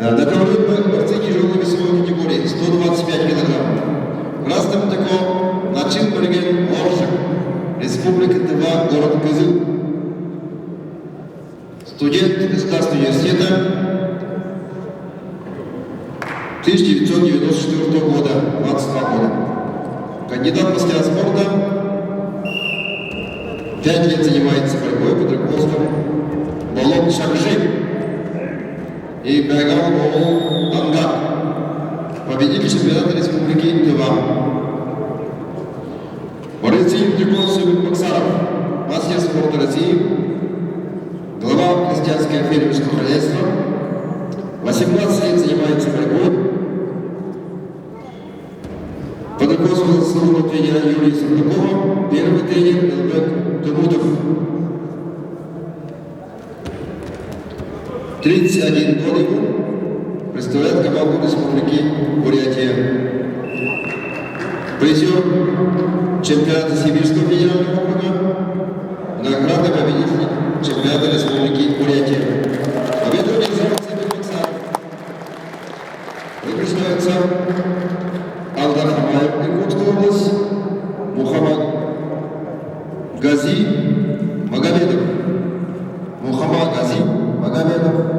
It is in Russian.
На ковре борцы тяжелой весовой категории 125 кг. Красным тако начин Борген Оршик, Республика Тыва, город Кызыл. Студент Государственного университета 1994 года, 22 года. Кандидат в мастера спорта, 5 лет занимается борьбой под руководством Болот Шакжи и Байгал Болот Ангар, победитель чемпионата Республики Тыва. Борец Триколов Боксаров, мастер спорта России, глава крестьянского фермерского хозяйства, 18 лет занимается борьбой. Под руководством заслуженного тренера Юрия Сардакова, первый тренер Элбек Тумутов. 31 год ему, представляет команду Республики Бурятия. Призер чемпионата Сибирского федерального округа, награда победителя чемпионата Республики Бурятия. Победу организовал Сергей Боксаров. Награждается Алдар Хамаев, Иркутская область, Мухаммад Гази Магомедов. Мухаммад Гази Магомедов.